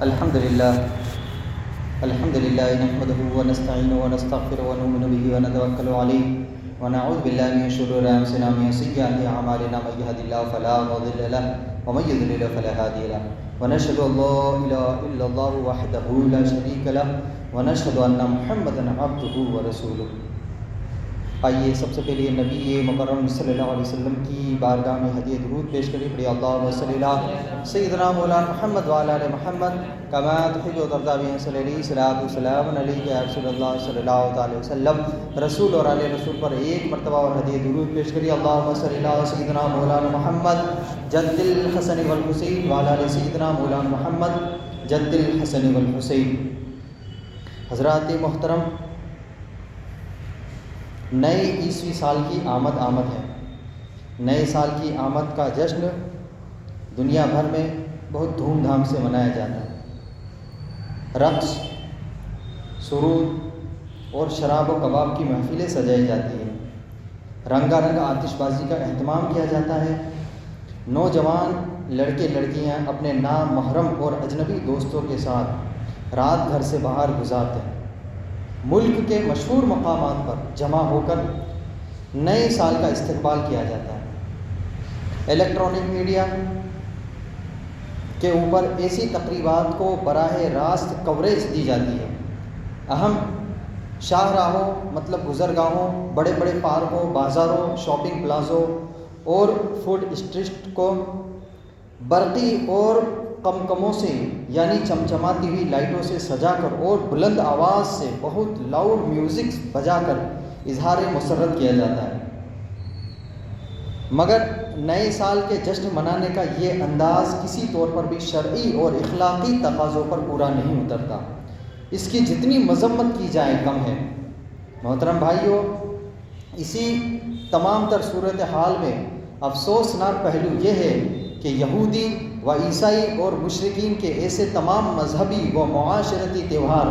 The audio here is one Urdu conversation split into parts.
الحمدللہ نحمدہ ونستعینہ ونستغفرہ ونؤمن بہ ونتوکل علیہ ونعوذ باللہ من شرور انفسنا ومن سیئات اعمالنا من یہدہ اللہ فلا مضل لہ ومن یضلل فلا ہادی لہ ونشہد ان لا الہ الا اللہ وحدہ لا شریک لہ ونشہد ان محمدا عبدہ ورسولہ۔ آئیے سب سے پہلے نبی مکرم صلی اللہ علیہ وسلم کی بارگاہ میں ہدیہ درود پیش کریں۔ پڑھی اللہم صلی اللہ سیدنا مولانا محمد وعلی آل محمد کما تحب و ترضی بہ صلی علیہ الصلوۃ والسلام علیک یا رسول اللہ صلی اللہ علیہ وسلم۔ رسول اور آل رسول پر ایک مرتبہ اور ہدیہ درود پیش کری۔ اللہم صلی اللہ سیدنا مولانا محمد جد الحسن والحسین وعلی آل سیدنا مولانا محمد جد الحسن والحسین۔ حضرات محترم، نئے عیسوی سال کی آمد ہے۔ نئے سال کی آمد کا جشن دنیا بھر میں بہت دھوم دھام سے منایا جاتا ہے۔ رقص، سرود اور شراب و کباب کی محفلیں سجائی جاتی ہیں۔ رنگا رنگ آتش بازی کا اہتمام کیا جاتا ہے۔ نوجوان لڑکے لڑکیاں اپنے نامحرم اور اجنبی دوستوں کے ساتھ رات گھر سے باہر گزارتے ہیں۔ ملک کے مشہور مقامات پر جمع ہو کر نئے سال کا استقبال کیا جاتا ہے۔ الیکٹرانک میڈیا کے اوپر ایسی تقریبات کو براہ راست کوریج دی جاتی ہے۔ اہم شاہراہوں مطلب گزرگاہوں، بڑے بڑے پارکوں، بازاروں، شاپنگ پلازوں اور فوڈ اسٹریٹ کو برقی اور قمقموں سے یعنی چمچماتی ہوئی لائٹوں سے سجا کر اور بلند آواز سے بہت لاؤڈ میوزک بجا کر اظہار مسرت کیا جاتا ہے۔ مگر نئے سال کے جشن منانے کا یہ انداز کسی طور پر بھی شرعی اور اخلاقی تقاضوں پر پورا نہیں اترتا۔ اس کی جتنی مذمت کی جائے کم ہے۔ محترم بھائیوں، اسی تمام تر صورتحال میں افسوسناک پہلو یہ ہے کہ یہودی و عیسائی اور مشرکین کے ایسے تمام مذہبی و معاشرتی تہوار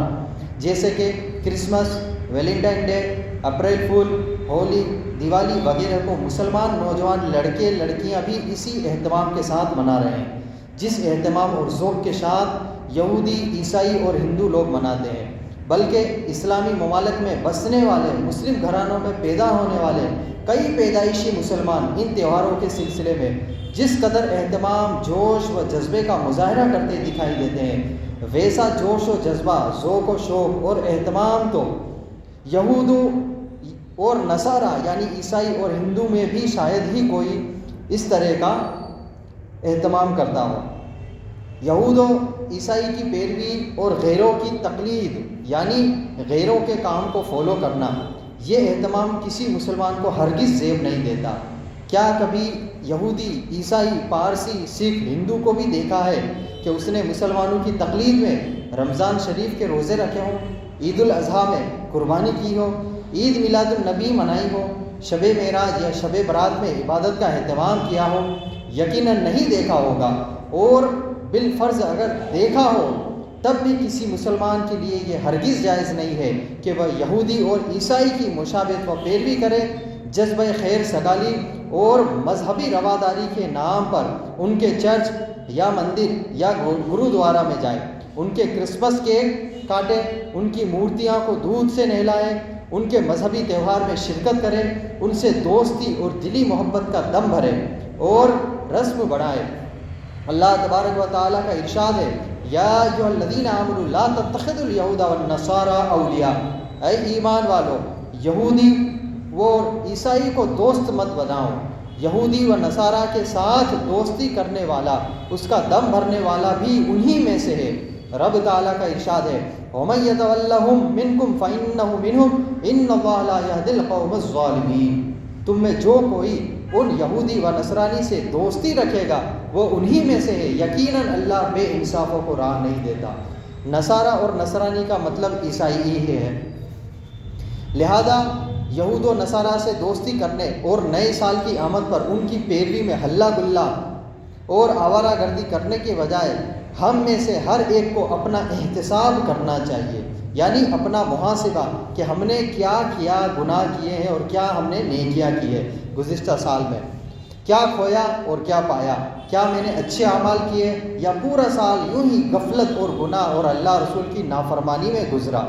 جیسے کہ Christmas, Valentine day, April fool, Holi, Diwali وغیرہ کو مسلمان نوجوان لڑکے لڑکیاں بھی اسی اہتمام کے ساتھ منا رہے ہیں جس اہتمام اور ذوق کے ساتھ یہودی، عیسائی اور ہندو لوگ مناتے ہیں۔ بلکہ اسلامی ممالک میں بسنے والے مسلم گھرانوں میں پیدا ہونے والے کئی پیدائشی مسلمان ان تہواروں کے سلسلے میں جس قدر اہتمام، جوش و جذبے کا مظاہرہ کرتے دکھائی دیتے ہیں، ویسا جوش و جذبہ، ذوق و شوق اور اہتمام تو یہود اور نصارہ یعنی عیسائی اور ہندو میں بھی شاید ہی کوئی اس طرح کا اہتمام کرتا ہو۔ یہود و عیسائی کی پیروی اور غیروں کی تقلید یعنی غیروں کے کام کو فالو کرنا، یہ اہتمام کسی مسلمان کو ہرگز زیب نہیں دیتا۔ کیا کبھی یہودی، عیسائی، پارسی، سکھ، ہندو کو بھی دیکھا ہے کہ اس نے مسلمانوں کی تقلید میں رمضان شریف کے روزے رکھے ہوں، عید الاضحیٰ میں قربانی کی ہو، عید میلاد النبی منائی ہو، شب معراج یا شب برات میں عبادت کا اہتمام کیا ہو؟ یقیناً نہیں دیکھا ہوگا، اور بالفرض اگر دیکھا ہو تب بھی کسی مسلمان کے لیے یہ ہرگز جائز نہیں ہے کہ وہ یہودی اور عیسائی کی مشابہت و پیروی کرے، جذبہ خیر سگالی اور مذہبی رواداری کے نام پر ان کے چرچ یا مندر یا گرودوارا میں جائے، ان کے کرسمس کیک کاٹے، ان کی مورتیاں کو دودھ سے نہلائے، ان کے مذہبی تہوار میں شرکت کرے، ان سے دوستی اور دلی محبت کا دم بھرے اور رسم بڑھائے۔ اللہ تبارک و تعالیٰ کا ارشاد ہے، یا ایھا الذین آمنوا لا تتخذوا اليہود والنصارى اولیاء، اے ایمان والو، یہودی اور عیسائی کو دوست مت بناؤ۔ یہودی و نصارہ کے ساتھ دوستی کرنے والا، اس کا دم بھرنے والا بھی انہی میں سے ہے۔ رب تعالیٰ کا ارشاد ہے، وَمَن يَتَوَلَّهُم مِّنكُمْ فَإِنَّهُ مِنْهُمْ إِنَّ اللَّهَ لَا يَهْدِي الْقَوْمَ الظَّالِمِينَ۔ تم میں جو کوئی ان یہودی و نصرانی سے دوستی رکھے گا وہ انہی میں سے ہے، یقیناً اللہ بے انصافوں کو راہ نہیں دیتا۔ نصارہ اور نصرانی کا مطلب عیسائی ہی ہے۔ لہذا یہود و نصارہ سے دوستی کرنے اور نئے سال کی آمد پر ان کی پیروی میں ہلہ گلہ اور آوارہ گردی کرنے کے بجائے ہم میں سے ہر ایک کو اپنا احتساب کرنا چاہیے، یعنی اپنا محاسبہ کہ ہم نے کیا کیا گناہ کیے ہیں اور کیا ہم نے نیکیاں کی ہے گزشتہ سال میں۔ کیا کھویا اور کیا پایا؟ کیا میں نے اچھے اعمال کیے یا پورا سال یوں ہی غفلت اور گناہ اور اللہ رسول کی نافرمانی میں گزرا؟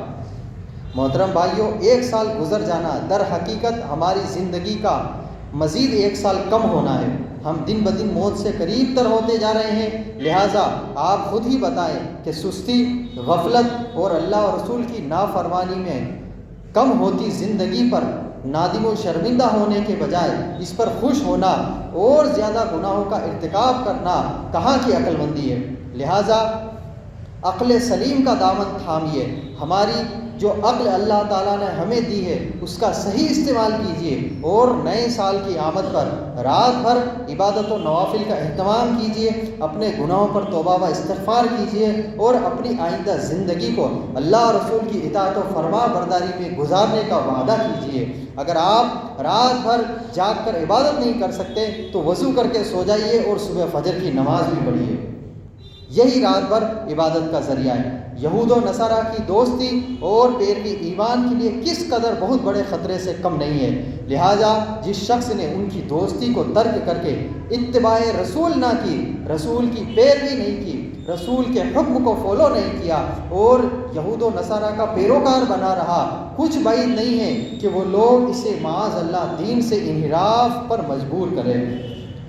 محترم بھائیوں، 1 سال گزر جانا در حقیقت ہماری زندگی کا مزید 1 سال کم ہونا ہے۔ ہم دن بدن موت سے قریب تر ہوتے جا رہے ہیں، لہٰذا آپ خود ہی بتائیں کہ سستی، غفلت اور اللہ اور رسول کی نافرمانی میں کم ہوتی زندگی پر نادم و شرمندہ ہونے کے بجائے اس پر خوش ہونا اور زیادہ گناہوں کا ارتکاب کرنا کہاں کی عقل مندی ہے؟ لہٰذا عقل سلیم کا دامن تھامیے، ہماری جو عقل اللہ تعالیٰ نے ہمیں دی ہے اس کا صحیح استعمال کیجیے، اور نئے سال کی آمد پر رات بھر عبادت و نوافل کا اہتمام کیجیے، اپنے گناہوں پر توبہ و استغفار کیجیے اور اپنی آئندہ زندگی کو اللہ اور رسول کی اطاعت و فرما برداری میں گزارنے کا وعدہ کیجیے۔ اگر آپ رات بھر جاگ کر عبادت نہیں کر سکتے تو وضو کر کے سو جائیے اور صبح فجر کی نماز بھی پڑھیے، یہی رات بھر عبادت کا ذریعہ ہے۔ یہود و نصارہ کی دوستی اور پیروی ایمان کے لیے کس قدر بہت بڑے خطرے سے کم نہیں ہے، لہٰذا جس شخص نے ان کی دوستی کو ترک کر کے اتباع رسول نہ کی، رسول کی پیروی نہیں کی، رسول کے حکم کو فالو نہیں کیا اور یہود و نصارہ کا پیروکار بنا رہا، کچھ بعید نہیں ہے کہ وہ لوگ اسے معاذ اللہ دین سے انحراف پر مجبور کرے۔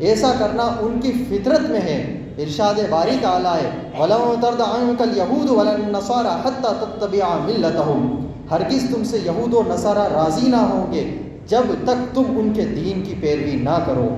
ایسا کرنا ان کی فطرت میں ہے۔ ارشاد باری تعالیٰ ہے وَلَن تَرْضَ عَنْكَ الْيَهُودُ وَلَا النَّصَارَىٰ حَتَّىٰ تَتَّبِعَ مِلَّتَهُمْ، ہرگز تم سے یہود و نصارہ راضی نہ ہوں گے جب تک تم ان کے دین کی پیروی نہ کرو۔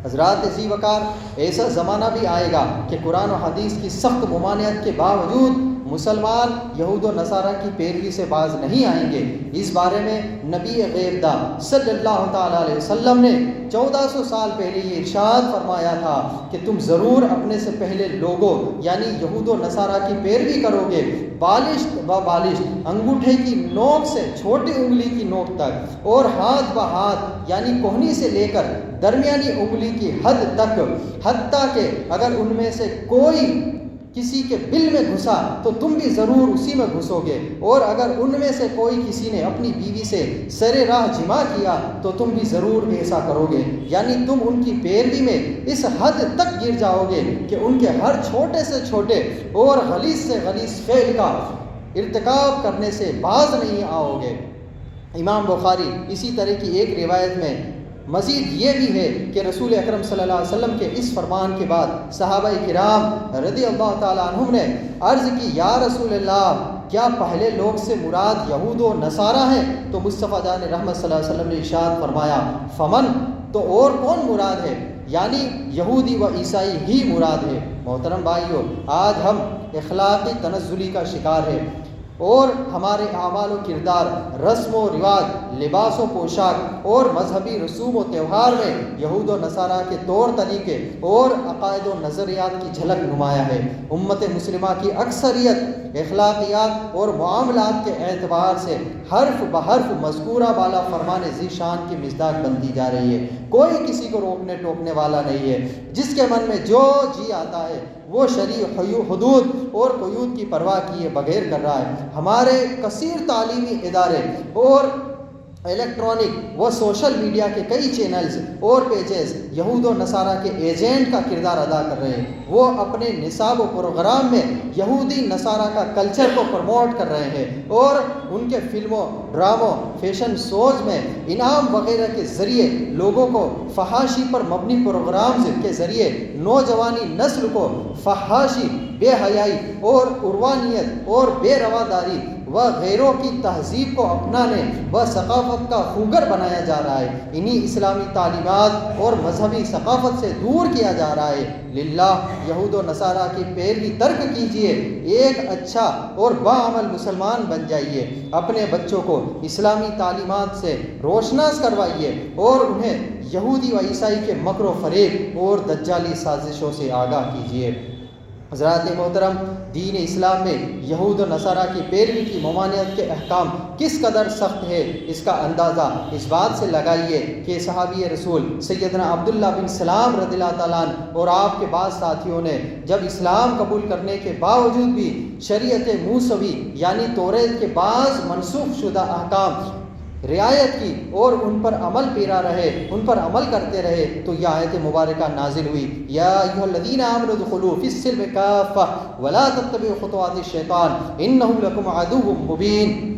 حضرات ذی وقار، ایسا زمانہ بھی آئے گا کہ قرآن و حدیث کی سخت ممانعت کے باوجود مسلمان یہود و نصارہ کی پیروی سے باز نہیں آئیں گے۔ اس بارے میں نبی غیب دا صلی اللہ تعالیٰ علیہ وسلم نے 1400 سال پہلے یہ ارشاد فرمایا تھا کہ تم ضرور اپنے سے پہلے لوگوں یعنی یہود و نصارہ کی پیروی کرو گے، بالشت و بالشت، انگوٹھے کی نوک سے چھوٹی انگلی کی نوک تک، اور ہاتھ ہاتھ یعنی کوہنی سے لے کر درمیانی انگلی کی حد تک، حتیٰ کہ اگر ان میں سے کوئی کسی کے بل میں گھسا تو تم بھی ضرور اسی میں گھسو گے، اور اگر ان میں سے کوئی کسی نے اپنی بیوی سے سر راہ جماع کیا تو تم بھی ضرور ایسا کرو گے، یعنی تم ان کی پیروی میں اس حد تک گر جاؤ گے کہ ان کے ہر چھوٹے سے چھوٹے اور غلیظ سے غلیظ فعل کا ارتکاب کرنے سے باز نہیں آؤ گے۔ امام بخاری اسی طرح کی ایک روایت میں مزید یہ بھی ہے کہ رسول اکرم صلی اللہ علیہ وسلم کے اس فرمان کے بعد صحابہ کرام رضی اللہ تعالیٰ عنہم نے عرض کی، یا رسول اللہ، کیا پہلے لوگ سے مراد یہود و نصارہ ہیں؟ تو مصطفیٰ جان رحمت صلی اللہ علیہ وسلم نے ارشاد فرمایا، فمن، تو اور کون مراد ہے؟ یعنی یہودی و عیسائی ہی مراد ہے۔ محترم بھائیو، آج ہم اخلاقی تنزلی کا شکار ہیں اور ہمارے اعمال و کردار، رسم و رواج، لباس و پوشاک اور مذہبی رسوم و تہوار میں یہود و نصارہ کے طور طریقے اور عقائد و نظریات کی جھلک نمایاں ہے۔ امت مسلمہ کی اکثریت اخلاقیات اور معاملات کے اعتبار سے حرف بحرف مذکورہ بالا فرمان ذی شان کی مصداق بنتی جا رہی ہے۔ کوئی کسی کو روکنے ٹوکنے والا نہیں ہے، جس کے من میں جو جی آتا ہے وہ شرعی حدود اور قیود کی پرواہ کیے بغیر کر رہا ہے۔ ہمارے کثیر تعلیمی ادارے اور الیکٹرانک و سوشل میڈیا کے کئی چینلز اور پیجز یہود و نصارہ کے ایجنٹ کا کردار ادا کر رہے ہیں۔ وہ اپنے نصاب و پروگرام میں یہودی نصارہ کا کلچر کو پروموٹ کر رہے ہیں اور ان کے فلموں، ڈراموں، فیشن شوز میں انعام وغیرہ کے ذریعے لوگوں کو فحاشی پر مبنی پروگرامز کے ذریعے نوجوانی نسل کو فحاشی، بے حیائی اور عروانیت اور بے رواداری و غیروں کی تہذیب کو اپنانے و ثقافت کا خوگر بنایا جا رہا ہے۔ انہی اسلامی تعلیمات اور مذہبی ثقافت سے دور کیا جا رہا ہے۔ للہ یہود و نصارہ کی پیروی ترک کیجیے، ایک اچھا اور باعمل مسلمان بن جائیے، اپنے بچوں کو اسلامی تعلیمات سے روشناس کروائیے اور انہیں یہودی و عیسائی کے مکر و فریب اور دجالی سازشوں سے آگاہ کیجیے۔ حضرات محترم، دین اسلام میں یہود و نصارہ کی پیروی کی ممانعت کے احکام کس قدر سخت ہے، اس کا اندازہ اس بات سے لگائیے کہ صحابی رسول سیدنا عبداللہ بن سلام رضی اللہ تعالیٰ عنہ اور آپ کے بعض ساتھیوں نے جب اسلام قبول کرنے کے باوجود بھی شریعت موسوی یعنی توریت کے بعض منسوخ شدہ احکام رعایت کی اور ان پر عمل پیرا رہے، ان پر عمل کرتے رہے، تو یہ آیت مبارکہ نازل ہوئی، یا ایھا الذین آمنوا ادخلوا فی السلم کافۃ ولا تتبعوا خطوات الشیطان انہ لکم عدو مبین۔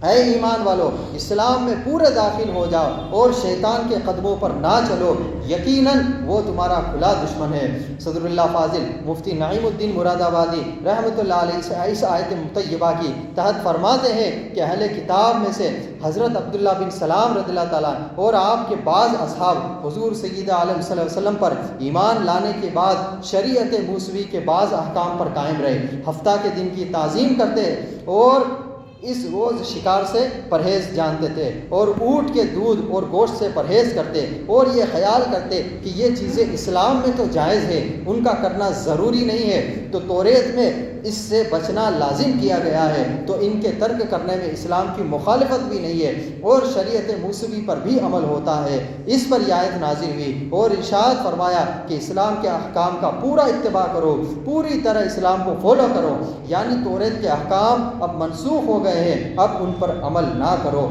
اے ایمان والو، اسلام میں پورے داخل ہو جاؤ اور شیطان کے قدموں پر نہ چلو، یقیناً وہ تمہارا کھلا دشمن ہے۔ صدر اللہ فاضل مفتی نعیم الدین مراد آبادی رحمۃ اللہ علیہ اس آیت مطیبہ کی تحت فرماتے ہیں کہ اہل کتاب میں سے حضرت عبداللہ بن سلام رضی اللہ تعالیٰ اور آپ کے بعض اصحاب حضور سید عالم صلی اللہ علیہ وسلم پر ایمان لانے کے بعد شریعت موسوی کے بعض احکام پر قائم رہے، ہفتہ کے دن کی تعظیم کرتے اور اس روز شکار سے پرہیز جانتے تھے، اور اونٹ کے دودھ اور گوشت سے پرہیز کرتے، اور یہ خیال کرتے کہ یہ چیزیں اسلام میں تو جائز ہے، ان کا کرنا ضروری نہیں ہے، تو توریت میں اس سے بچنا لازم کیا گیا ہے، تو ان کے ترک کرنے میں اسلام کی مخالفت بھی نہیں ہے، اور شریعت موسوی پر بھی عمل ہوتا ہے۔ اس پر یہ آیت نازل ہوئی اور ارشاد فرمایا کہ اسلام کے احکام کا پورا اتباع کرو، پوری طرح اسلام کو فالو کرو، یعنی توریت کے احکام اب منسوخ ہو گئے ہیں، اب ان پر عمل نہ کرو۔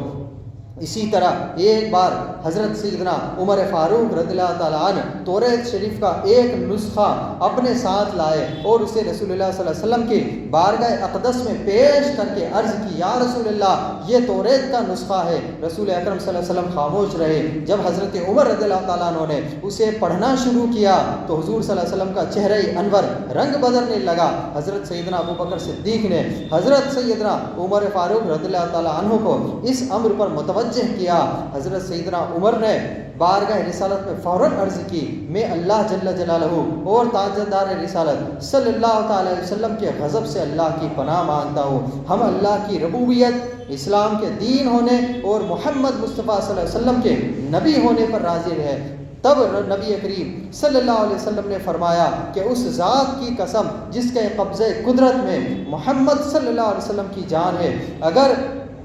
اسی طرح ایک بار حضرت سیدنا عمر فاروق رضی اللہ تعالیٰ عنہ توریت شریف کا ایک نسخہ اپنے ساتھ لائے اور اسے رسول اللہ صلی اللہ علیہ وسلم کی بارگاہ اقدس میں پیش کر کے عرض کی، یا رسول اللہ یہ توریت کا نسخہ ہے۔ رسول اکرم صلی اللہ علیہ وسلم خاموش رہے۔ جب حضرت عمر رضی اللہ تعالیٰ عنہ نے اسے پڑھنا شروع کیا تو حضور صلی اللہ علیہ وسلم کا چہرہ انور رنگ بدلنے لگا۔ حضرت سیدنا ابو بکر صدیق نے حضرت سیدنا عمر فاروق رضی اللہ تعالیٰ عنہ کو اس امر پر متوجہ کیا۔ حضرت سیدنا عمر نے بارگاہ رسالت میں فوراً عرض کی، میں اللہ جل جلالہ اور تاجدار رسالت صلی اللہ تعالی علیہ وسلم کے غضب سے اللہ کی پناہ مانگتا ہوں۔ ہم اللہ کی ربوبیت، اسلام کے دین ہونے اور محمد مصطفیٰ صلی اللہ علیہ وسلم کے نبی ہونے پر راضی رہے۔ تب نبی کریم صلی اللہ علیہ وسلم نے فرمایا کہ اس ذات کی قسم جس کے قبضہ قدرت میں محمد صلی اللہ علیہ وسلم کی جان ہے، اگر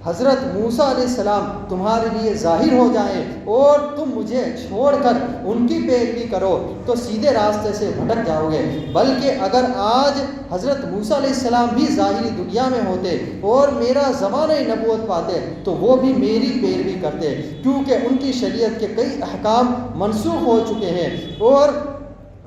حضرت موسیٰ علیہ السلام تمہارے لیے ظاہر ہو جائیں اور تم مجھے چھوڑ کر ان کی پیروی کرو تو سیدھے راستے سے بھٹک جاؤ گے، بلکہ اگر آج حضرت موسیٰ علیہ السلام بھی ظاہری دنیا میں ہوتے اور میرا زمانہ نبوت پاتے تو وہ بھی میری پیروی کرتے، کیونکہ ان کی شریعت کے کئی احکام منسوخ ہو چکے ہیں اور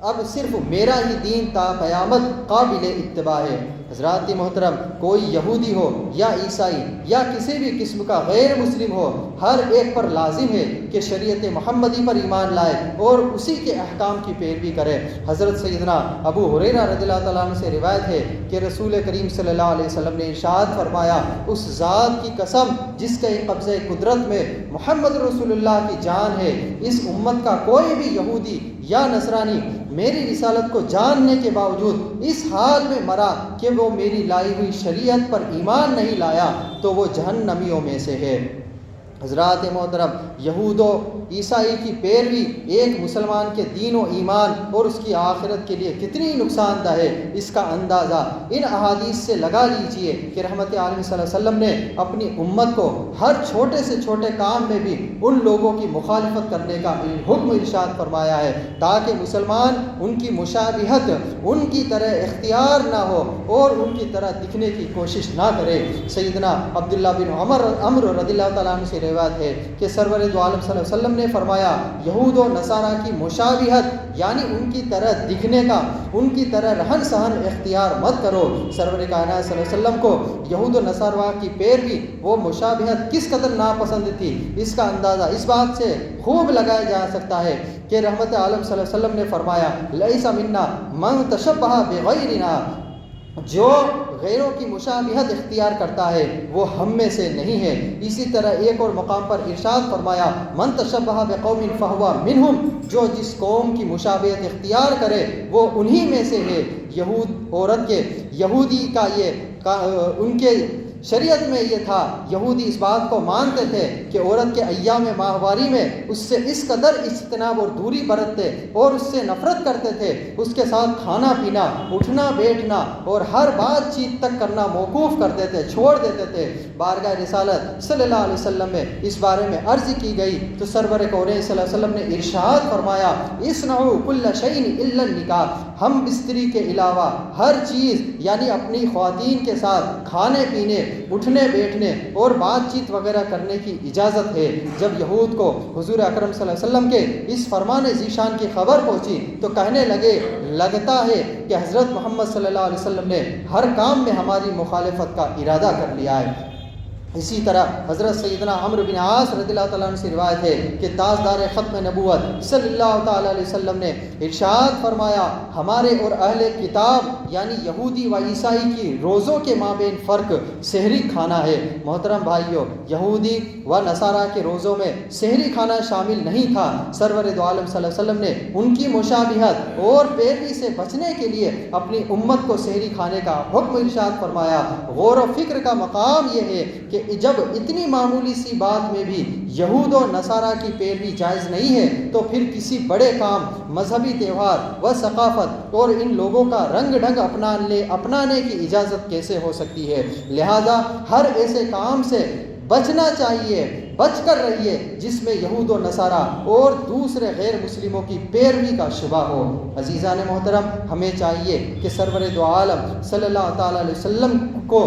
اب صرف میرا ہی دین تا قیامت قابل اتباع ہے۔ حضرات محترم، کوئی یہودی ہو یا عیسائی یا کسی بھی قسم کا غیر مسلم ہو، ہر ایک پر لازم ہے کہ شریعت محمدی پر ایمان لائے اور اسی کے احکام کی پیروی کرے۔ حضرت سیدنا ابو ہریرہ رضی اللہ تعالیٰ عنہ سے روایت ہے کہ رسول کریم صلی اللہ علیہ وسلم نے ارشاد فرمایا، اس ذات کی قسم جس کے قبضہ قدرت میں محمد رسول اللہ کی جان ہے، اس امت کا کوئی بھی یہودی یا نصرانی میری رسالت کو جاننے کے باوجود اس حال میں مرا کہ وہ میری لائی ہوئی شریعت پر ایمان نہیں لایا تو وہ جہنمیوں میں سے ہے۔ حضرات محترم، یہود و عیسائی کی پیروی ایک مسلمان کے دین و ایمان اور اس کی آخرت کے لیے کتنی نقصان دہ ہے، اس کا اندازہ ان احادیث سے لگا لیجئے کہ رحمت عالم صلی اللہ علیہ وسلم نے اپنی امت کو ہر چھوٹے سے چھوٹے کام میں بھی ان لوگوں کی مخالفت کرنے کا حکم ارشاد فرمایا ہے تاکہ مسلمان ان کی مشابہت ان کی طرح اختیار نہ ہو اور ان کی طرح دکھنے کی کوشش نہ کرے۔ سیدنا عبداللہ بن عمر رضی اللہ تعالیٰ عنہ سے روایت ہے کہ سرور دو عالم صلی اللہ علیہ وسلم نے فرمایا، یہود و نصارہ کی مشابہت یعنی ان کی طرح دکھنے کا، ان کی طرح رہن سہن اختیار مت کرو۔ سرور کائنات صلی اللہ علیہ وسلم کو یہود و نصارہ کی پیروی وہ مشابہت کس قدر ناپسند تھی، اس کا اندازہ اس بات سے خوب لگایا جا سکتا ہے کہ رحمت عالم صلی اللہ علیہ وسلم نے فرمایا، لیس منا من تشبہ بغیرنا، جو غیروں کی مشابہت اختیار کرتا ہے وہ ہم میں سے نہیں ہے۔ اسی طرح ایک اور مقام پر ارشاد فرمایا، من تشبہ بقوم فہو منہم، جو جس قوم کی مشابہت اختیار کرے وہ انہی میں سے ہے۔ عورت کے یہودی کا یہ ان کے شریعت میں یہ تھا، یہودی اس بات کو مانتے تھے کہ عورت کے ایام ماہواری میں اس سے اس قدر اجتناب اور دوری برتتے اور اس سے نفرت کرتے تھے، اس کے ساتھ کھانا پینا، اٹھنا بیٹھنا اور ہر بات چیت تک کرنا موقوف کر دیتے، چھوڑ دیتے تھے۔ بارگاہ رسالت صلی اللہ علیہ وسلم میں اس بارے میں عرض کی گئی تو سرور کونین صلی اللہ علیہ وسلم نے ارشاد فرمایا، اصنعوا کل شیء الا النکاح، ہم بستری کے علاوہ ہر چیز یعنی اپنی خواتین کے ساتھ کھانے پینے اٹھنے بیٹھنے اور بات چیت وغیرہ کرنے کی اجازت ہے۔ جب یہود کو حضور اکرم صلی اللہ علیہ وسلم کے اس فرمان ذیشان کی خبر پہنچی تو کہنے لگے لگتا ہے کہ حضرت محمد صلی اللہ علیہ وسلم نے ہر کام میں ہماری مخالفت کا ارادہ کر لیا ہے۔ اسی طرح حضرت سیدنا عمرو بن عاص رضی اللہ تعالیٰ عنہ سے روایت ہے کہ تاجدار ختم نبوت صلی اللہ تعالیٰ علیہ وسلم نے ارشاد فرمایا ہمارے اور اہل کتاب یعنی یہودی و عیسائی کی روزوں کے مابین فرق سحری کھانا ہے۔ محترم بھائیوں، یہودی و نصارہ کے روزوں میں سحری کھانا شامل نہیں تھا۔ سرور دو عالم صلی اللہ علیہ وسلم نے ان کی مشابہت اور پیروی سے بچنے کے لیے اپنی امت کو سحری کھانے کا حکم ارشاد فرمایا۔ غور و فکر کا مقام یہ ہے کہ جب اتنی معمولی سی بات میں بھی یہود و نصارہ کی پیروی جائز نہیں ہے تو پھر کسی بڑے کام، مذہبی تہوار و ثقافت اور ان لوگوں کا رنگ ڈھنگ اپنانے کی اجازت کیسے ہو سکتی ہے؟ لہذا ہر ایسے کام سے بچنا چاہیے، بچ کر رہیے جس میں یہود و نصارہ اور دوسرے غیر مسلموں کی پیروی کا شبہ ہو۔ عزیزان محترم، ہمیں چاہیے کہ سرور دو عالم صلی اللہ تعالیٰ علیہ وسلم کو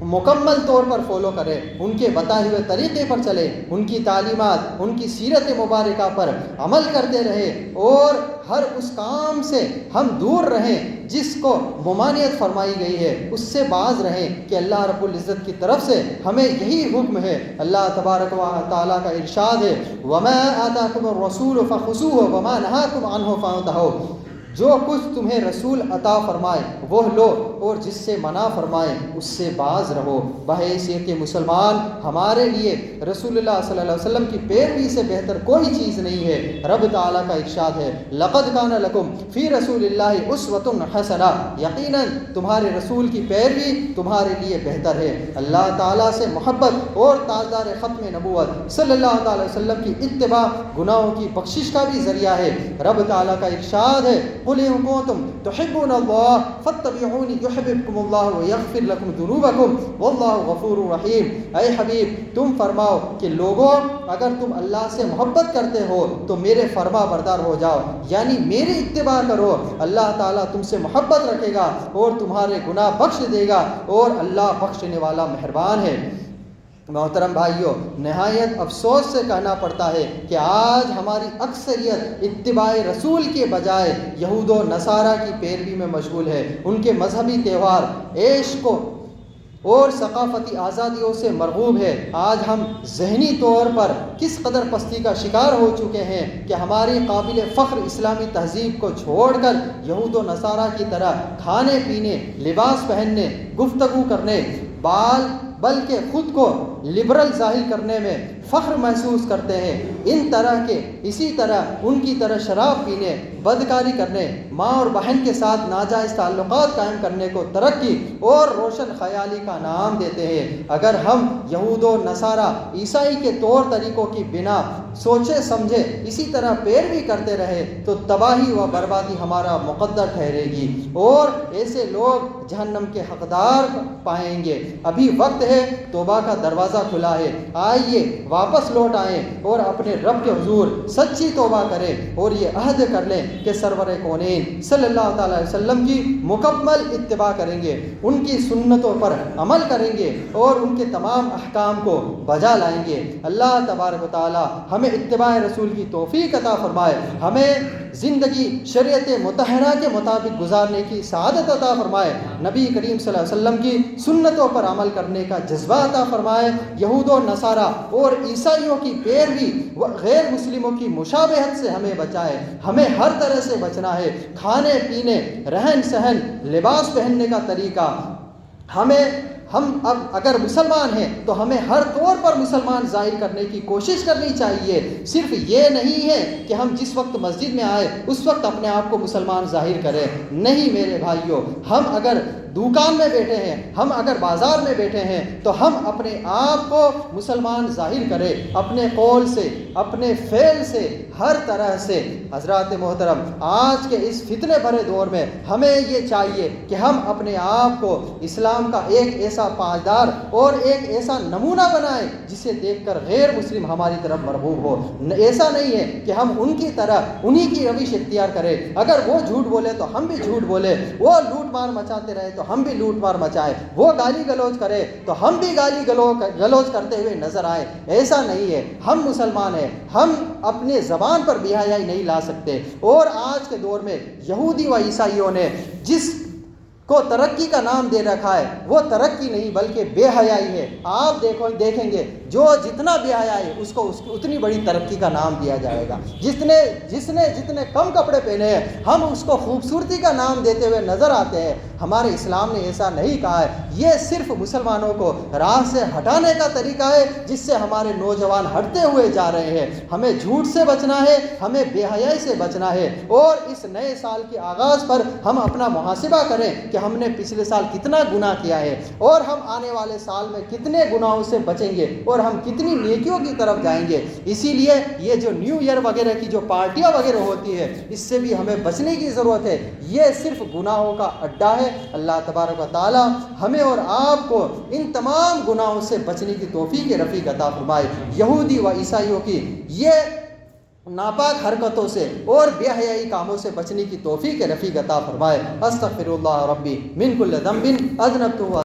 مکمل طور پر فالو کرے، ان کے بتائے ہوئے طریقے پر چلے، ان کی تعلیمات، ان کی سیرت مبارکہ پر عمل کرتے رہے اور ہر اس کام سے ہم دور رہیں جس کو ممانعت فرمائی گئی ہے، اس سے باز رہیں کہ اللہ رب العزت کی طرف سے ہمیں یہی حکم ہے۔ اللہ تبارک و تعالیٰ کا ارشاد ہے وَمَا آتَاكُمُ الرَّسُولُ فَخُذُوهُ وَمَا نَهَاكُمْ عَنْهُ فَانْتَهُوا، جو کچھ تمہیں رسول عطا فرمائے وہ لو اور جس سے منع فرمائے اس سے باز رہو۔ بحیثیت مسلمان ہمارے لیے رسول اللہ صلی اللہ علیہ وسلم کی پیروی سے بہتر کوئی چیز نہیں ہے۔ رب تعالیٰ کا ارشاد ہے لَقَدْ كَانَ لَكُمْ فِي رَسُولِ اللَّهِ أُسْوَةٌ حَسَنَةٌ، یقیناً تمہارے رسول کی پیروی تمہارے لیے بہتر ہے۔ اللہ تعالیٰ سے محبت اور تاجدار ختم نبوت صلی اللہ تعالی وسلم کی اتباع گناہوں کی بخشش کا بھی ذریعہ ہے۔ رب تعالیٰ کا ارشاد ہے قُلْ إِن كُنتُمْ تُحِبُّونَ اللَّهَ فَاتَّبِعُونِي يُحْبِبْكُمُ اللَّهُ وَيَغْفِرْ لَكُمْ ذُنُوبَكُمْ وَاللَّهُ غَفُورٌ رَحِيمٌ۔ اے حبیب تم فرماؤ کہ لوگوں اگر تم اللہ سے محبت کرتے ہو تو میرے فرما بردار ہو جاؤ، یعنی میری اتباع کرو، اللہ تعالیٰ تم سے محبت رکھے گا اور تمہارے گناہ بخش دے گا اور اللہ بخشنے والا مہربان ہے۔ محترم بھائیوں، نہایت افسوس سے کہنا پڑتا ہے کہ آج ہماری اکثریت اتباع رسول کے بجائے یہود و نصارہ کی پیروی میں مشغول ہے، ان کے مذہبی تہوار، عیش کو اور ثقافتی آزادیوں سے مرغوب ہے۔ آج ہم ذہنی طور پر کس قدر پستی کا شکار ہو چکے ہیں کہ ہماری قابل فخر اسلامی تہذیب کو چھوڑ کر یہود و نصارہ کی طرح کھانے پینے، لباس پہننے، گفتگو کرنے، بلکہ خود کو لبرل ظاہر کرنے میں فخر محسوس کرتے ہیں۔ اسی طرح ان کی طرح شراب پینے، بدکاری کرنے، ماں اور بہن کے ساتھ ناجائز تعلقات قائم کرنے کو ترقی اور روشن خیالی کا نام دیتے ہیں۔ اگر ہم یہود و نصارہ عیسائی کے طور طریقوں کی بنا سوچے سمجھے اسی طرح پیروی کرتے رہے تو تباہی و بربادی ہمارا مقدر ٹھہرے گی اور ایسے لوگ جہنم کے حقدار پائیں گے۔ ابھی وقت ہے، توبہ کا دروازہ کھلا ہے، آئیے واپس لوٹ آئیں اور اپنے رب کے حضور سچی توبہ کریں اور یہ عہد کر لیں کہ سرور کونین صلی اللہ تعالی علیہ وسلم کی مکمل اتباع کریں گے، ان کی سنتوں پر عمل کریں گے اور ان کے تمام احکام کو بجا لائیں گے۔ اللہ تبارک و تعالی ہمیں اتباع رسول کی توفیق عطا فرمائے، ہمیں زندگی شریعت مطہرہ کے مطابق گزارنے کی سعادت عطا فرمائے، نبی کریم صلی اللہ علیہ وسلم کی سنتوں پر عمل کرنے کا جذبہ عطا فرمائے، یہود و نصارہ اور عیسائیوں کی پیروی و غیر مسلموں کی مشابہت سے ہمیں بچائے۔ ہمیں ہر طرح سے بچنا ہے، کھانے پینے، رہن سہن، لباس پہننے کا طریقہ، ہم اب اگر مسلمان ہیں تو ہمیں ہر طور پر مسلمان ظاہر کرنے کی کوشش کرنی چاہیے۔ صرف یہ نہیں ہے کہ ہم جس وقت مسجد میں آئے اس وقت اپنے آپ کو مسلمان ظاہر کریں، نہیں میرے بھائیوں، ہم اگر دکان میں بیٹھے ہیں، ہم اگر بازار میں بیٹھے ہیں تو ہم اپنے آپ کو مسلمان ظاہر کریں، اپنے قول سے، اپنے فعل سے، ہر طرح سے۔ حضرات محترم، آج کے اس فتنے بھرے دور میں ہمیں یہ چاہیے کہ ہم اپنے آپ کو اسلام کا ایک ایسا پائیدار اور ایک ایسا نمونہ بنائیں جسے دیکھ کر غیر مسلم ہماری طرف مرغوب ہو۔ ایسا نہیں ہے کہ ہم ان کی طرح انہی کی روش اختیار کریں، اگر وہ جھوٹ بولے تو ہم بھی جھوٹ بولے، وہ لوٹ مار مچاتے رہے تو تو ہم بھی لوٹ مار مچائیں، وہ گالی گلوچ کرے تو ہم بھی گالی گلوچ کرتے ہوئے نظر آئے۔ ایسا نہیں ہے، ہم مسلمان ہیں، ہم اپنے زبان پر بے حیائی نہیں لا سکتے۔ اور آج کے دور میں یہودی و عیسائیوں نے جس کو ترقی کا نام دے رکھا ہے، وہ ترقی نہیں بلکہ بے حیائی ہے۔ آپ دیکھیں گے جو جتنا بے حیائی ہے اس کو اتنی بڑی ترقی کا نام دیا جائے گا۔ جس نے جتنے کم کپڑے پہنے ہیں ہم اس کو خوبصورتی کا نام دیتے ہوئے نظر آتے ہیں۔ ہمارے اسلام نے ایسا نہیں کہا ہے، یہ صرف مسلمانوں کو راہ سے ہٹانے کا طریقہ ہے جس سے ہمارے نوجوان ہٹتے ہوئے جا رہے ہیں۔ ہمیں جھوٹ سے بچنا ہے، ہمیں بے حیائی سے بچنا ہے، اور اس نئے سال کے آغاز پر ہم اپنا محاسبہ کریں کہ ہم نے پچھلے سال کتنا گناہ کیا ہے اور ہم آنے والے سال میں کتنے گناہوں سے بچیں گے اور ہم کتنی نیکیوں کی طرف جائیں گے۔ اسی لیے یہ جو نیو ایئر وغیرہ کی جو پارٹیاں وغیرہ ہوتی ہے اس سے بھی ہمیں بچنے کی ضرورت ہے، یہ صرف گناہوں کا اڈا ہے۔ اللہ تبارک و تعالی ہمیں اور آپ کو ان تمام گناہوں سے بچنے کی توفیق رفیق عطا فرمائے۔ یہودی و عیسائیوں کی یہ ناپاک حرکتوں سے اور بے حیائی کاموں سے بچنے کی توفیق رفیق عطا فرمائے۔ استغفر اللہ ربی من کل ذنب اذنبتہ